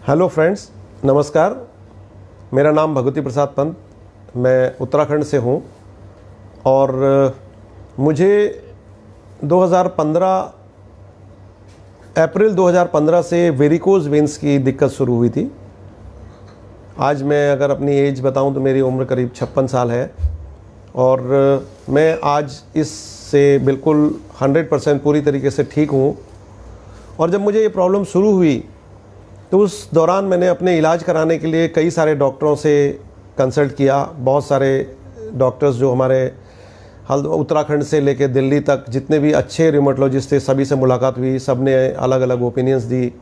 Hello friends, नमस्कार। मेरा नाम भगवती प्रसाद पंत, मैं उत्तराखंड से हूँ और मुझे 2015 अप्रैल 2015 से वेरिकोज वेंस की दिक्कत शुरू हुई थी। आज मैं अगर अपनी एज बताऊं तो मेरी उम्र करीब 56 साल है और मैं आज इससे बिल्कुल 100% पूरी तरीके से ठीक हूँ। और जब मुझे ये प्रॉब्लम शुरू हुई तो उस दौरान मैंने अपने इलाज कराने के लिए कई सारे डॉक्टरों से कंसल्ट किया। बहुत सारे डॉक्टर्स जो हमारे उत्तराखंड से लेकर दिल्ली तक जितने भी अच्छे रिमोटोलॉजिस्ट थे, सभी से मुलाकात हुई। सब ने अलग अलग ओपिनियंस दी,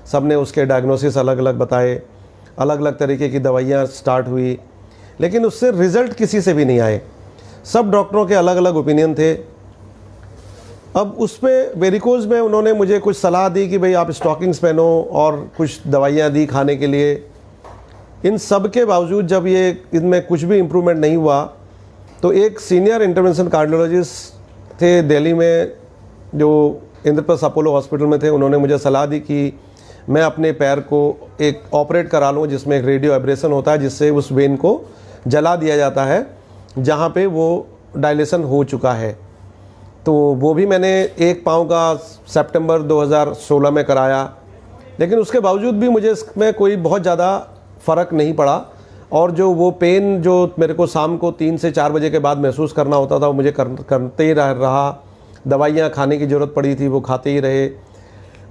सब ने उसके डायग्नोसिस अलग अलग बताए, अलग अलग तरीके की दवाइयाँ स्टार्ट हुई, लेकिन उससे रिज़ल्ट किसी से भी नहीं आए। सब डॉक्टरों के अलग अलग ओपिनियन थे। अब उस पर वेरिकोज में उन्होंने मुझे कुछ सलाह दी कि भाई आप स्टॉकिंग्स पहनो और कुछ दवाइयाँ दी खाने के लिए। इन सब के बावजूद जब ये इनमें कुछ भी इम्प्रूवमेंट नहीं हुआ तो एक सीनियर इंटरवेंशन कार्डियोलॉजिस्ट थे दिल्ली में जो इंद्रप्रस्थ अपोलो हॉस्पिटल में थे। उन्होंने मुझे सलाह दी कि मैं अपने पैर को एक ऑपरेट करा लूँ जिसमें एक रेडियो एब्रेशन होता है, जिससे उस वेन को जला दिया जाता है जहाँ पे वो डायलेशन हो चुका है। तो वो भी मैंने एक पाँव का सितंबर 2016 में कराया, लेकिन उसके बावजूद भी मुझे इसमें कोई बहुत ज़्यादा फ़र्क नहीं पड़ा। और जो वो पेन जो मेरे को शाम को 3 से 4 बजे के बाद महसूस करना होता था वो मुझे करते ही रहा। दवाइयाँ खाने की ज़रूरत पड़ी थी, वो खाते ही रहे।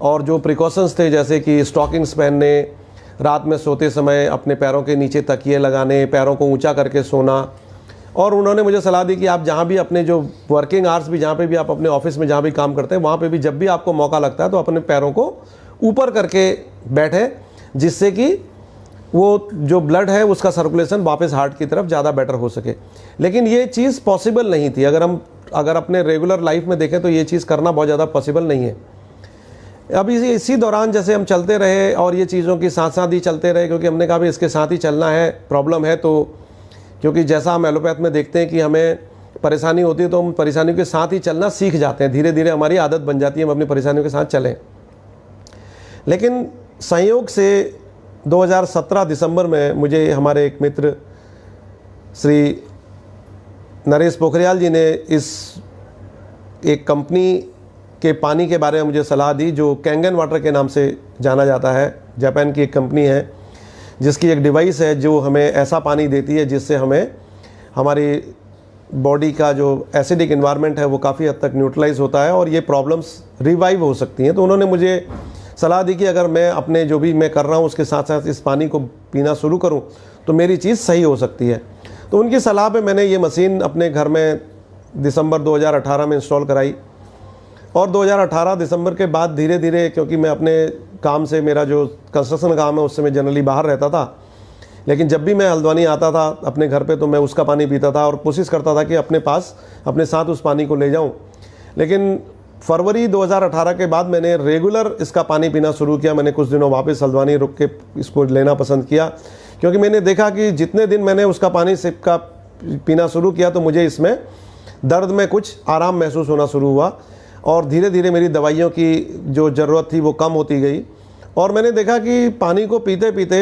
और जो प्रिकॉशंस थे जैसे कि स्टॉकिंग्स पहनने, रात में सोते समय अपने पैरों के नीचे तकिए लगाने, पैरों को ऊंचा करके सोना। और उन्होंने मुझे सलाह दी कि आप जहाँ भी अपने जो वर्किंग आवर्स भी जहाँ पे भी आप अपने ऑफिस में जहाँ भी काम करते हैं वहाँ पे भी जब भी आपको मौका लगता है तो अपने पैरों को ऊपर करके बैठे, जिससे कि वो जो ब्लड है उसका सर्कुलेशन वापस हार्ट की तरफ ज़्यादा बेटर हो सके। लेकिन ये चीज़ पॉसिबल नहीं थी। अगर अपने रेगुलर लाइफ में देखें तो ये चीज़ करना बहुत ज़्यादा पॉसिबल नहीं है। अब इसी दौरान जैसे हम चलते रहे और ये चीज़ों की साथ साथ ही चलते रहे, क्योंकि हमने कहा भी इसके साथ ही चलना है। प्रॉब्लम है तो क्योंकि जैसा हम एलोपैथ में देखते हैं कि हमें परेशानी होती है तो हम परेशानियों के साथ ही चलना सीख जाते हैं। धीरे धीरे हमारी आदत बन जाती है हम अपनी परेशानियों के साथ चलें। लेकिन संयोग से 2017 दिसंबर में मुझे हमारे एक मित्र श्री नरेश पोखरियाल जी ने इस एक कंपनी के पानी के बारे में मुझे सलाह दी जो कैंगन वाटर के नाम से जाना जाता है। जापान की एक कंपनी है जिसकी एक डिवाइस है जो हमें ऐसा पानी देती है जिससे हमें हमारी बॉडी का जो एसिडिक एनवायरनमेंट है वो काफ़ी हद तक न्यूट्रलाइज होता है और ये प्रॉब्लम्स रिवाइव हो सकती हैं। तो उन्होंने मुझे सलाह दी कि अगर मैं अपने जो भी मैं कर रहा हूँ उसके साथ साथ इस पानी को पीना शुरू करूँ तो मेरी चीज़ सही हो सकती है। तो उनकी सलाह पे मैंने ये मशीन अपने घर में दिसंबर 2018 में इंस्टॉल कराई। और 2018 दिसंबर के बाद धीरे धीरे, क्योंकि मैं अपने काम से, मेरा जो कंस्ट्रक्शन काम है उससे मैं जनरली बाहर रहता था, लेकिन जब भी मैं हल्द्वानी आता था अपने घर पे तो मैं उसका पानी पीता था और कोशिश करता था कि अपने पास अपने साथ उस पानी को ले जाऊं। लेकिन फरवरी 2018 के बाद मैंने रेगुलर इसका पानी पीना शुरू किया। मैंने कुछ दिनों वापस हल्द्वानी रुक के इसको लेना पसंद किया, क्योंकि मैंने देखा कि जितने दिन मैंने उसका पानी सिप का पीना शुरू किया तो मुझे इसमें दर्द में कुछ आराम महसूस होना शुरू हुआ और धीरे धीरे मेरी दवाइयों की जो ज़रूरत थी वो कम होती गई। और मैंने देखा कि पानी को पीते पीते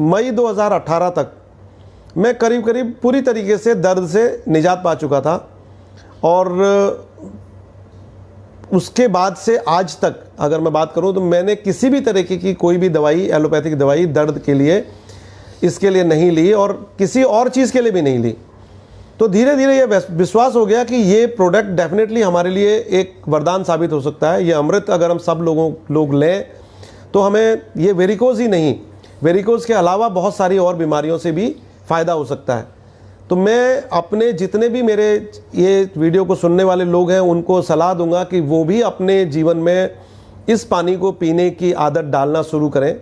मई 2018 तक मैं करीब करीब पूरी तरीके से दर्द से निजात पा चुका था। और उसके बाद से आज तक अगर मैं बात करूं तो मैंने किसी भी तरीके की कोई भी दवाई, एलोपैथिक दवाई दर्द के लिए इसके लिए नहीं ली और किसी और चीज़ के लिए भी नहीं ली। तो धीरे धीरे ये विश्वास हो गया कि ये प्रोडक्ट डेफिनेटली हमारे लिए एक वरदान साबित हो सकता है। ये अमृत अगर हम सब लोग लें तो हमें ये वेरिकोज ही नहीं, वेरिकोज के अलावा बहुत सारी और बीमारियों से भी फ़ायदा हो सकता है। तो मैं अपने जितने भी मेरे ये वीडियो को सुनने वाले लोग हैं उनको सलाह दूंगा कि वो भी अपने जीवन में इस पानी को पीने की आदत डालना शुरू करें।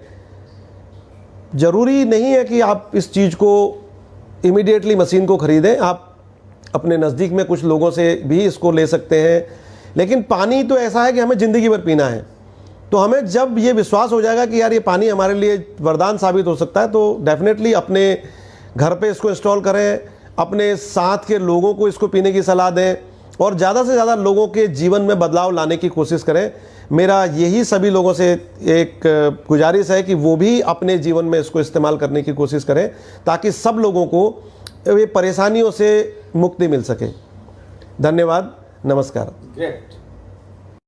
ज़रूरी नहीं है कि आप इस चीज़ को इमीडिएटली मशीन को ख़रीदें, आप अपने नज़दीक में कुछ लोगों से भी इसको ले सकते हैं। लेकिन पानी तो ऐसा है कि हमें ज़िंदगी भर पीना है। तो हमें जब ये विश्वास हो जाएगा कि यार ये पानी हमारे लिए वरदान साबित हो सकता है तो डेफिनेटली अपने घर पे इसको इंस्टॉल करें, अपने साथ के लोगों को इसको पीने की सलाह दें और ज़्यादा से ज़्यादा लोगों के जीवन में बदलाव लाने की कोशिश करें। मेरा यही सभी लोगों से एक गुजारिश है कि वो भी अपने जीवन में इसको इस्तेमाल करने की कोशिश करें, ताकि सब लोगों को ये परेशानियों से मुक्ति मिल सके। धन्यवाद, नमस्कार। ग्रेट।